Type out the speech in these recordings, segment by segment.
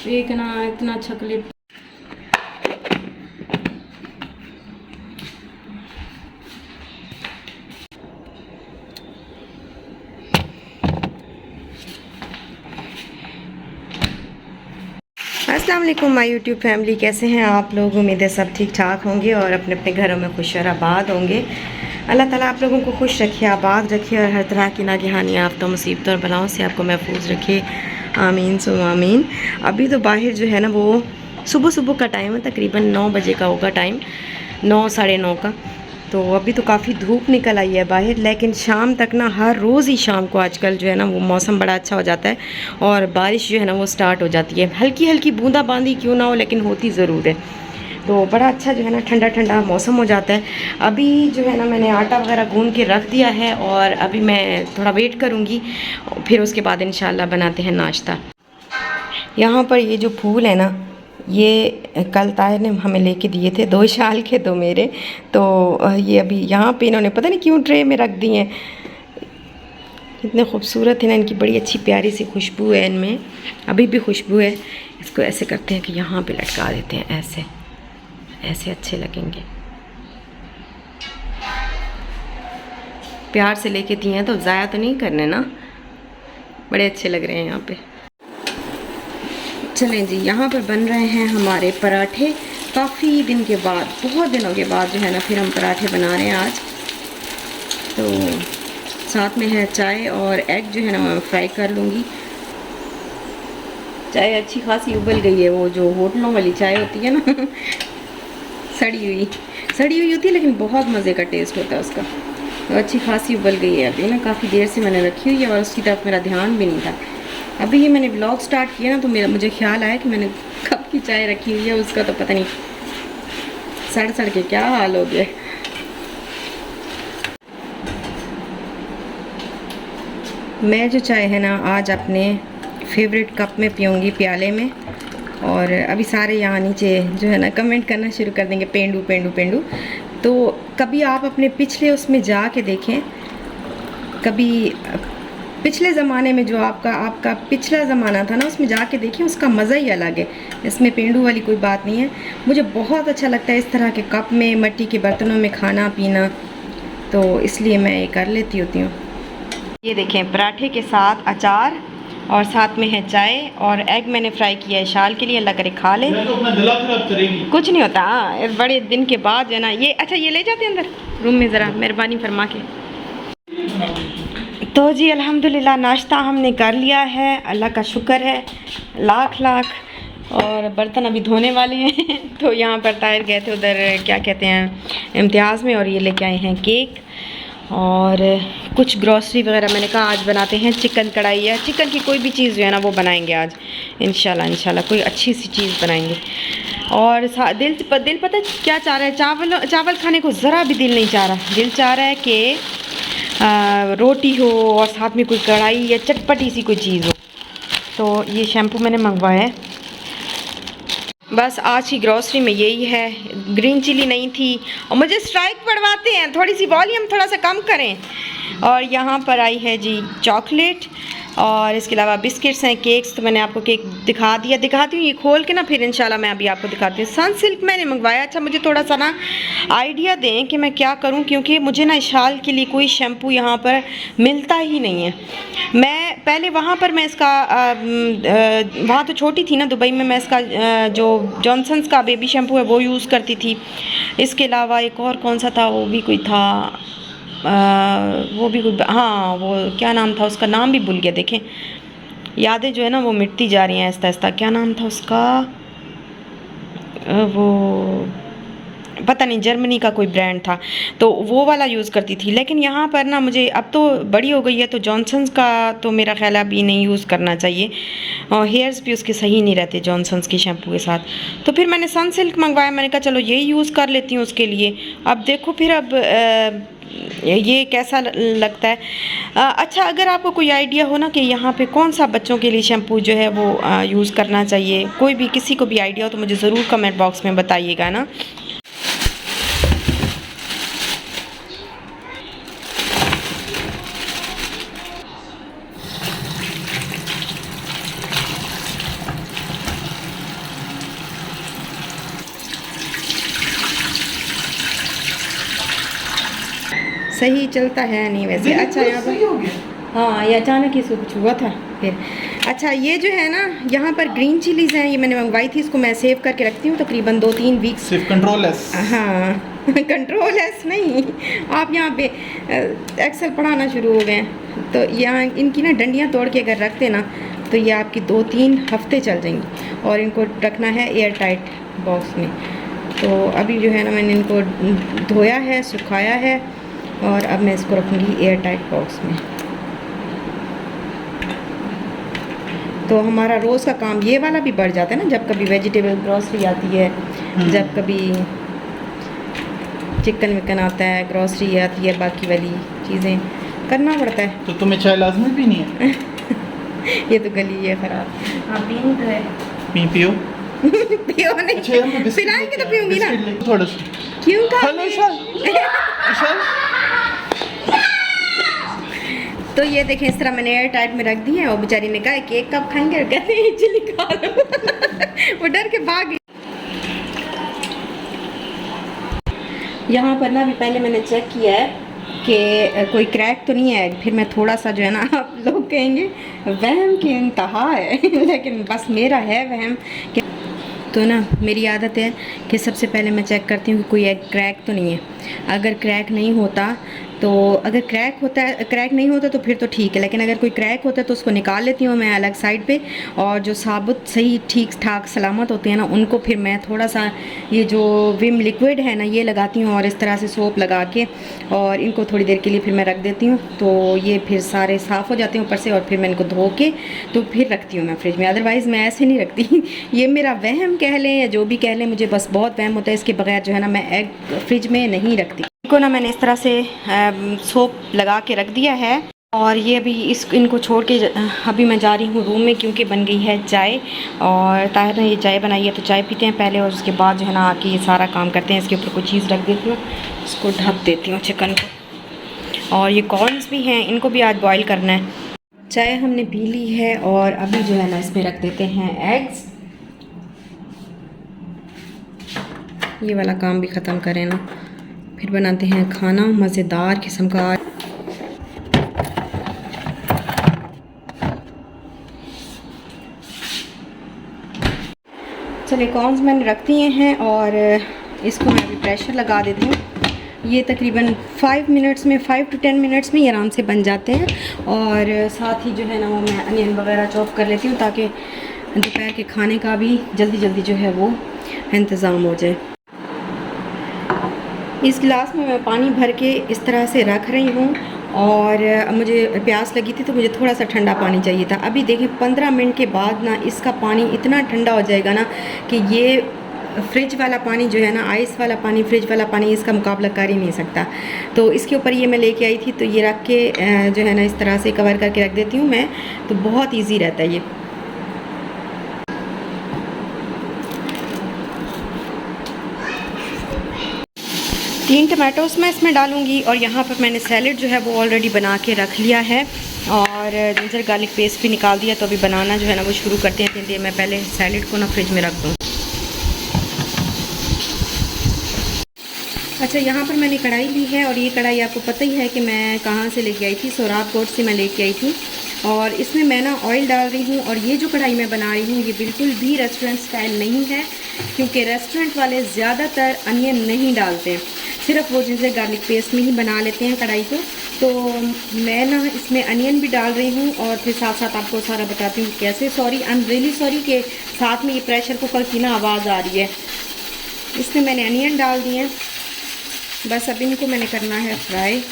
एक ना इतना अच्छा क्लिप। अस्सलाम वालेकुम माय यूट्यूब फैमिली, कैसे हैं आप लोग। उम्मीद है सब ठीक ठाक होंगे और अपने अपने घरों में खुश और आबाद होंगे। अल्लाह ताला आप लोगों को खुश रखे, आबाद रखे और हर तरह की नागहानी आफतों मुसीबतों और बलाओं से आपको महफूज रखे। आमीन सुम आमीन। अभी तो बाहर जो है ना वो सुबह सुबह का टाइम है, तकरीबन 9 बजे का होगा टाइम, 9 साढ़े 9 का। तो अभी तो काफ़ी धूप निकल आई है बाहर, लेकिन शाम तक ना हर रोज़ ही शाम को आजकल जो है ना वो मौसम बड़ा अच्छा हो जाता है और बारिश जो है ना वो स्टार्ट हो जाती है। हल्की हल्की बूंदाबांदी क्यों ना हो, लेकिन होती ज़रूर है। तो बड़ा अच्छा जो है ना ठंडा ठंडा मौसम हो जाता है। अभी जो है ना मैंने आटा वगैरह गूंद के रख दिया है और अभी मैं थोड़ा वेट करूँगी, फिर उसके बाद इंशाल्लाह बनाते हैं नाश्ता। यहाँ पर ये जो फूल है ना, ये कल ताहिर ने हमें लेके दिए थे, 2 शाल के 2 मेरे। तो ये अभी यहाँ पे इन्होंने पता नहीं क्यों ट्रे में रख दिए हैं। इतने खूबसूरत है ना, इनकी बड़ी अच्छी प्यारी सी खुशबू है इनमें, अभी भी खुशबू है। इसको ऐसे करते हैं कि यहाँ पे लटका देते हैं, ऐसे ऐसे अच्छे लगेंगे। प्यार से लेके दिए हैं तो ज़ाया तो नहीं करने ना, बड़े अच्छे लग रहे हैं यहाँ पे। चलें जी, यहाँ पर बन रहे हैं हमारे पराठे। काफ़ी दिन के बाद, बहुत दिनों के बाद जो है ना फिर हम पराठे बना रहे हैं आज। तो साथ में है चाय और एग जो है ना मैं फ्राई कर लूँगी। चाय अच्छी खासी उबल गई है, वो जो होटलों वाली चाय होती है ना सड़ी हुई होती है, लेकिन बहुत मज़े का टेस्ट होता है उसका। तो अच्छी खासी उबल गई है अभी ना, काफ़ी देर से मैंने रखी हुई है और उसकी तरफ मेरा ध्यान भी नहीं था। अभी ये मैंने व्लॉग स्टार्ट किया ना तो मुझे ख्याल आया कि मैंने कब की चाय रखी हुई है, उसका तो पता नहीं सड़ सड़ के क्या हाल हो गया। मैं जो चाय है ना आज अपने फेवरेट कप में पीऊँगी, प्याले में। और अभी सारे यहाँ नीचे जो है ना कमेंट करना शुरू कर देंगे, पेंडू पेंडू पेंडू। तो कभी आप अपने पिछले उसमें जा के देखें, कभी पिछले ज़माने में जो आपका पिछला ज़माना था ना उसमें जाके देखिए, उसका मज़ा ही अलग है। इसमें पेंडू वाली कोई बात नहीं है। मुझे बहुत अच्छा लगता है इस तरह के कप में, मिट्टी के बर्तनों में खाना पीना, तो इसलिए मैं ये कर लेती होती हूँ। ये देखें, पराठे के साथ अचार और साथ में है चाय और एग मैंने फ्राई किया है शाल के लिए, अल्लाह करे खा ले। तो अपना गला खराब करेगी। कुछ नहीं होता, बड़े दिन के बाद है ना ये। अच्छा ये ले जाते हैं अंदर रूम में ज़रा, मेहरबानी फरमा के। तो जी अल्हम्दुलिल्लाह नाश्ता हमने कर लिया है, अल्लाह का शुक्र है, लाख लाख। और बर्तन अभी धोने वाले हैं तो यहाँ पर ताहिर गए थे उधर, क्या कहते हैं, इम्तियाज़ में, और ये लेके आए हैं केक और कुछ ग्रॉसरी वगैरह। मैंने कहा आज बनाते हैं चिकन कढ़ाई या चिकन की कोई भी चीज़ जो है ना वो बनाएंगे आज इंशाल्लाह कोई अच्छी सी चीज़ बनाएंगे। और दिल पता है क्या चाह रहा है, चावल खाने को ज़रा भी दिल नहीं चाह रहा। दिल चाह रहा है कि रोटी हो और साथ में कोई कढ़ाई या चटपटी सी कोई चीज़ हो। तो ये शैम्पू मैंने मंगवाया है, बस आज की ग्रॉसरी में यही है। ग्रीन चिली नहीं थी और मुझे स्ट्राइक पड़वाते हैं, थोड़ी सी वॉल्यूम थोड़ा सा कम करें। और यहाँ पर आई है जी चॉकलेट और इसके अलावा बिस्किट्स हैं, केक्स। तो मैंने आपको केक दिखाती हूँ ये खोल के ना, फिर इंशाल्लाह मैं अभी आपको दिखाती हूँ। सनसिल्क मैंने मंगवाया। अच्छा मुझे थोड़ा सा ना आइडिया दें कि मैं क्या करूँ, क्योंकि मुझे ना शाल के लिए कोई शैम्पू यहाँ पर मिलता ही नहीं है। मैं पहले वहाँ पर मैं इसका वहाँ तो छोटी थी ना दुबई में, मैं इसका जो जॉनसन्स का बेबी शैम्पू है वो यूज़ करती थी। इसके अलावा एक और कौन सा था, वो भी कोई था, वो भी कोई, हाँ वो क्या नाम था उसका, नाम भी भूल गया। देखें यादें जो है ना वो मिटती जा रही हैं आहिस्ता आहिस्ता। क्या नाम था उसका, वो पता नहीं, जर्मनी का कोई ब्रांड था, तो वो वाला यूज़ करती थी। लेकिन यहाँ पर ना मुझे, अब तो बड़ी हो गई है तो जॉनसन्स का तो मेरा ख्याल अभी नहीं यूज़ करना चाहिए, और हेयर्स भी उसके सही नहीं रहते जॉनसन्स के शैम्पू के साथ। तो फिर मैंने सनसिल्क मंगवाया, मैंने कहा चलो ये यूज़ कर लेती हूँ उसके लिए। अब देखो फिर अब ये कैसा लगता है। अच्छा अगर आपको कोई आइडिया हो ना कि यहाँ पे कौन सा बच्चों के लिए शैम्पू जो है वो यूज़ करना चाहिए, कोई भी किसी को भी आइडिया हो तो मुझे ज़रूर कमेंट बॉक्स में बताइएगा ना। सही चलता है नहीं वैसे। अच्छा यहाँ सही हो पर गया। हाँ, ये अचानक इसको कुछ हुआ था फिर। अच्छा ये जो है ना, यहाँ पर ग्रीन चिलीज़ हैं, ये मैंने मंगवाई थी, इसको मैं सेव करके रखती हूँ तकरीबन 2-3 वीक्स। सिर्फ कंट्रोल एस। हाँ कंट्रोल एस नहीं, आप यहाँ पे एक्सेल पढ़ाना शुरू हो गए हैं तो यहाँ इनकी ना डंडियाँ तोड़ के अगर रखते ना तो ये आपकी 2-3 हफ्ते चल जाएंगी। और इनको रखना है एयर टाइट बॉक्स में। तो अभी जो है ना मैंने इनको धोया है, सुखाया है और अब मैं इसको रखूँगी एयर टाइट बॉक्स में। तो हमारा रोज़ का काम ये वाला भी बढ़ जाता है ना, जब कभी वेजिटेबल ग्रॉसरी आती है, जब कभी चिकन विकन आता है, ग्रॉसरी आती है, बाकी वाली चीज़ें करना पड़ता है। तो तुम्हें चाय लाजमी पीनी है? ये तो गली है ख़राब। हाँ पीनी तो है। पियो। पियो नहीं, पिलाएंगे तो पीऊँगी ना। थोड़ा सा क्यों का? हेलो ईशान। तो ये देखें, इस तरह मैंने एयर टाइट में रख दी है और बेचारी ने कहा कि एक कप खाएंगे और कहते हैं चिली खा लो। वो डर के भाग गई। यहाँ पर ना अभी पहले मैंने चेक किया है कि कोई क्रैक तो नहीं है। फिर मैं थोड़ा सा जो है ना, आप लोग कहेंगे वहम की इंतहा है लेकिन बस मेरा है वहम कि तो ना मेरी आदत है कि सबसे पहले मैं चेक करती हूँ कि कोई एग क्रैक तो नहीं है। अगर क्रैक नहीं होता तो अगर क्रैक नहीं होता तो फिर तो ठीक है, लेकिन अगर कोई क्रैक होता है तो उसको निकाल लेती हूँ मैं अलग साइड पे। और जो साबुत सही ठीक ठाक सलामत होते हैं ना, उनको फिर मैं थोड़ा सा ये जो विम लिक्विड है ना ये लगाती हूँ और इस तरह से सोप लगा के और इनको थोड़ी देर के लिए फिर मैं रख देती हूँ। तो ये फिर सारे साफ़ हो जाते हैं ऊपर से और फिर मैं इनको धो के तो फिर रखती हूँ मैं फ्रिज में। अदरवाइज़ मैं ऐसे नहीं रखती। ये मेरा वहम कह लें या जो भी कह लें, मुझे बस बहुत वहम होता है। इसके बगैर जो है ना मैं एग फ्रिज में नहीं रखती। इनको ना मैंने इस तरह से सोप लगा के रख दिया है और ये अभी इनको छोड़ के अभी मैं जा रही हूँ रूम में, क्योंकि बन गई है चाय। और ताहिर ने ये चाय बनाई है तो चाय पीते हैं पहले और उसके बाद जो है ना आके ये सारा काम करते हैं। इसके ऊपर कोई चीज़ रख देती हूँ, इसको ढक देती हूँ चिकन को। और ये कॉर्न्स भी हैं, इनको भी आज बॉईल करना है। चाय हमने पी ली है और अभी जो है ना इसमें रख देते हैं एग्स। ये वाला काम भी ख़त्म करें ना, फिर बनाते हैं खाना मज़ेदार किस्म का। चलिए कॉर्न्स मैंने रख दिए हैं और इसको मैं अभी प्रेशर लगा देती हूँ। ये तकरीबन 5 मिनट्स में 5 to 10 मिनट्स में ये आराम से बन जाते हैं। और साथ ही जो है ना वो मैं अनियन वगैरह चॉप कर लेती हूँ ताकि दोपहर के खाने का भी जल्दी जल्दी जो है वो इंतज़ाम हो जाए। इस गिलास में मैं पानी भर के इस तरह से रख रही हूँ और मुझे प्यास लगी थी तो मुझे थोड़ा सा ठंडा पानी चाहिए था। अभी देखिए 15 मिनट के बाद ना इसका पानी इतना ठंडा हो जाएगा ना कि ये फ्रिज वाला पानी जो है ना, आइस वाला पानी, फ्रिज वाला पानी इसका मुकाबला कर ही नहीं सकता। तो इसके ऊपर ये मैं लेके आई थी तो ये रख के जो है ना इस तरह से कवर करके रख देती हूँ मैं, तो बहुत ईजी रहता है ये। तीन टमाटोस मैं इसमें डालूंगी और यहाँ पर मैंने सैलेड जो है वो ऑलरेडी बना के रख लिया है और जिंजर गार्लिक पेस्ट भी निकाल दिया। तो अभी बनाना जो है ना वो शुरू करते हैं। इतनी देर मैं पहले सैलेड को ना फ्रिज में रख दूँ। अच्छा यहाँ पर मैंने कढ़ाई ली है और ये कढ़ाई आपको पता ही है कि मैं कहाँ से लेके आई थी, सोराबकोट से मैं लेके आई थी। और इसमें मैं ना ऑयल डाल रही हूँ और ये जो कढ़ाई मैं बना रही हूँ ये बिल्कुल भी रेस्टोरेंट स्टाइल नहीं है, क्योंकि रेस्टोरेंट वाले ज़्यादातर अनियन नहीं डालते, सिर्फ वो जिंजर गार्लिक पेस्ट में ही बना लेते हैं कढ़ाई को। तो मैं ना इसमें अनियन भी डाल रही हूँ और फिर साथ साथ आपको सारा बताती हूँ कैसे। Sorry, I am really sorry के साथ में ये प्रेशर कुकर की ना आवाज़ आ रही है। इसमें मैंने अनियन डाल दिए हैं, बस अब इनको मैंने करना है फ्राई।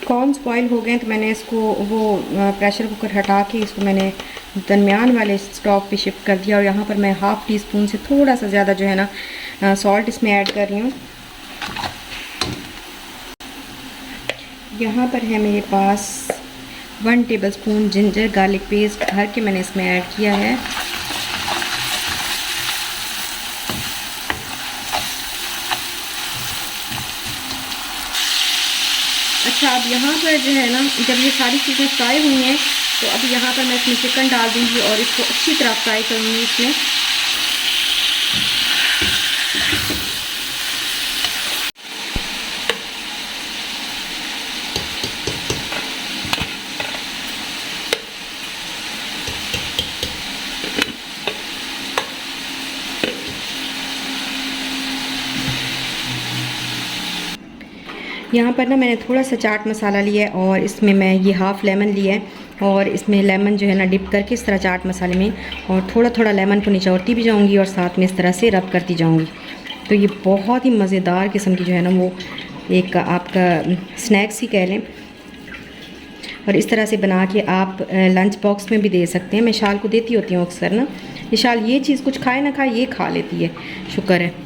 कॉर्न्स बॉयल हो गए तो मैंने इसको वो प्रेशर कुकर हटा के इसको मैंने दरमियान वाले स्टोव पे शिफ्ट कर दिया। और यहाँ पर मैं हाफ़ टी स्पून से थोड़ा सा ज़्यादा जो है ना सॉल्ट इसमें ऐड कर रही हूँ। यहाँ पर है मेरे पास 1 टेबलस्पून जिंजर गार्लिक पेस्ट भर के मैंने इसमें ऐड किया है। अच्छा, अब अब यहाँ पर जो है ना, जब ये सारी चीज़ें फ्राई हुई हैं तो अब यहाँ पर मैं इसमें चिकन डाल दूँगी और इसको अच्छी तरह फ्राई करूँगी इसमें। यहाँ पर ना मैंने थोड़ा सा चाट मसाला लिया है और इसमें मैं ये हाफ़ लेमन लिया है और इसमें लेमन जो है ना डिप करके इस तरह चाट मसाले में और थोड़ा थोड़ा लेमन को निचोड़ती भी जाऊँगी और साथ में इस तरह से रब करती जाऊँगी। तो ये बहुत ही मज़ेदार किस्म की जो है ना वो एक आपका स्नैक्स ही कह लें। और इस तरह से बना के आप लंच बॉक्स में भी दे सकते हैं। मैं शाल को देती होती हूँ अक्सर ना, ये शाल ये चीज़ कुछ खाए ना खाए ये खा लेती है, शुक्र है।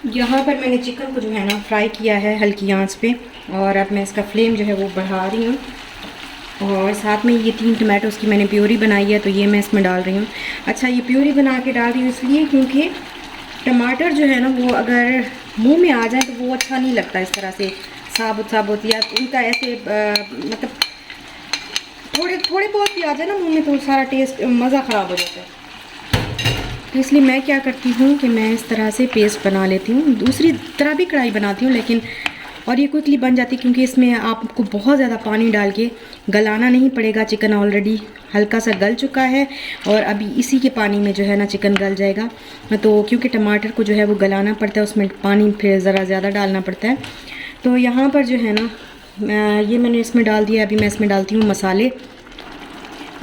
यहाँ पर मैंने चिकन को जो है ना फ्राई किया है हल्की आंच पे और अब मैं इसका फ्लेम जो है वो बढ़ा रही हूँ और साथ में ये 3 टमाटोस की मैंने प्योरी बनाई है तो ये मैं इसमें डाल रही हूँ। अच्छा, ये प्योरी बना के डाल रही हूँ इसलिए क्योंकि टमाटर जो है ना वो अगर मुंह में आ जाए तो वो अच्छा नहीं लगता इस तरह से साबुत साबुत, या उनका ऐसे मतलब थोड़े बहुत भी आ जाए ना मुँह में तो सारा टेस्ट मज़ा ख़राब हो जाता है। तो इसलिए मैं क्या करती हूँ कि मैं इस तरह से पेस्ट बना लेती हूँ। दूसरी तरह भी कढ़ाई बनाती हूँ लेकिन और ये क्विकली बन जाती है क्योंकि इसमें आपको बहुत ज़्यादा पानी डाल के गलाना नहीं पड़ेगा। चिकन ऑलरेडी हल्का सा गल चुका है और अभी इसी के पानी में जो है ना चिकन गल जाएगा। तो क्योंकि टमाटर को जो है वो गलाना पड़ता है, उसमें पानी फिर ज़रा ज़्यादा डालना पड़ता है। तो यहाँ पर जो है ना ये मैंने इसमें डाल दिया। अभी मैं इसमें डालती हूँ मसाले।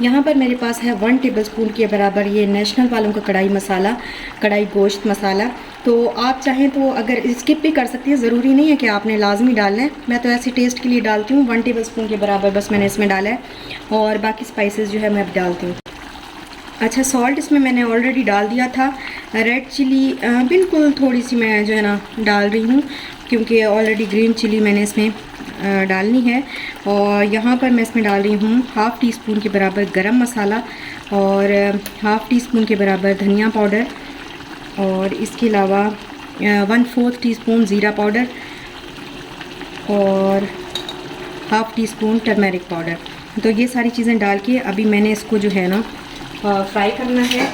यहाँ पर मेरे पास है 1 टेबलस्पून के बराबर ये नेशनल वालों का कढ़ाई मसाला, कढ़ाई गोश्त मसाला। तो आप चाहें तो अगर स्किप भी कर सकती हैं, ज़रूरी नहीं है कि आपने लाजमी डालना है। मैं तो ऐसे टेस्ट के लिए डालती हूँ। 1 टेबलस्पून के बराबर बस मैंने इसमें डाला है और बाकी स्पाइसेस जो है मैं अब डालती हूँ। अच्छा, सॉल्ट इसमें मैंने ऑलरेडी डाल दिया था। रेड चिली बिल्कुल थोड़ी सी मैं जो है ना डाल रही हूँ क्योंकि ऑलरेडी ग्रीन चिली मैंने इसमें डालनी है। और यहाँ पर मैं इसमें डाल रही हूँ हाफ़ टी स्पून के बराबर गरम मसाला और हाफ़ टी स्पून के बराबर धनिया पाउडर और इसके अलावा 1/4 टीस्पून ज़ीरा पाउडर और half tea spoon turmeric powder. तो ये सारी चीज़ें डाल के अभी मैंने इसको जो है ना फ्राई करना है।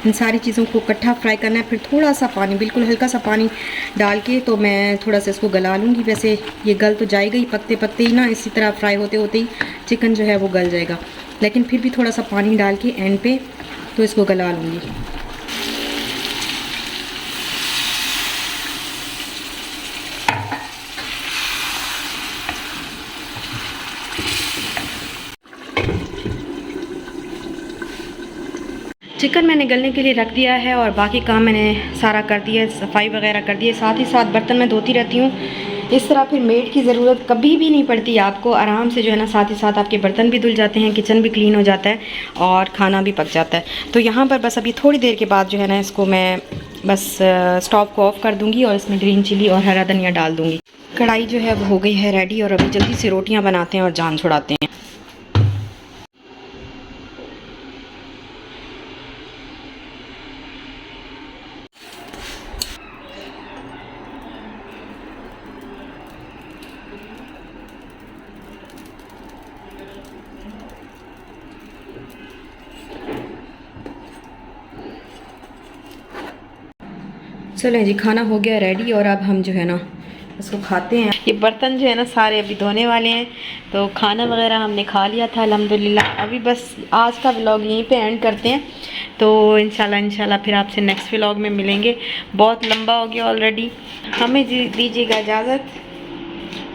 इन सारी चीज़ों को इकट्ठा फ्राई करना है। फिर थोड़ा सा पानी, बिल्कुल हल्का सा पानी डाल के तो मैं थोड़ा सा इसको गला लूँगी। वैसे ये गल तो जाएगा ही पकते पकते ही ना, इसी तरह फ्राई होते होते ही चिकन जो है वो गल जाएगा, लेकिन फिर भी थोड़ा सा पानी डाल के एंड पे तो इसको गला लूँगी। चिकन मैंने गलने के लिए रख दिया है और बाकी काम मैंने सारा कर दिया, सफाई वगैरह कर दी है। साथ ही साथ बर्तन मैं धोती रहती हूँ। इस तरह फिर मेड की ज़रूरत कभी भी नहीं पड़ती आपको। आराम से जो है ना साथ ही साथ आपके बर्तन भी धुल जाते हैं, किचन भी क्लीन हो जाता है और खाना भी पक जाता है। तो यहाँ पर बस अभी थोड़ी देर के बाद जो है ना इसको मैं बस स्टोव को ऑफ़ कर दूँगी और इसमें ग्रीन चिली और हरा धनिया डाल दूँगी। कढ़ाई जो है वो हो गई है रेडी और अभी जल्दी से रोटियाँ बनाते हैं और जान छुड़ाते हैं। चलें जी, खाना हो गया रेडी और अब हम जो है ना इसको खाते हैं। ये बर्तन जो है ना सारे अभी धोने वाले हैं। तो खाना वगैरह हमने खा लिया था अल्हम्दुलिल्लाह। अभी बस आज का व्लॉग यहीं पे एंड करते हैं। तो इंशाल्लाह फिर आपसे नेक्स्ट व्लॉग में मिलेंगे। बहुत लंबा हो गया ऑलरेडी, हमें दीजिएगा इजाज़त।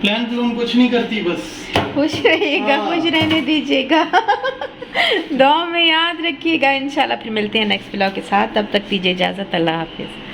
प्लान कुछ नहीं करती, बस खुश रहिएगा, खुश रहने दीजिएगा। दुआ में याद रखिएगा। इंशाल्लाह फिर मिलते हैं नेक्स्ट व्लॉग के साथ। तब तक दीजिए इजाज़त। अल्लाह हाफिज़।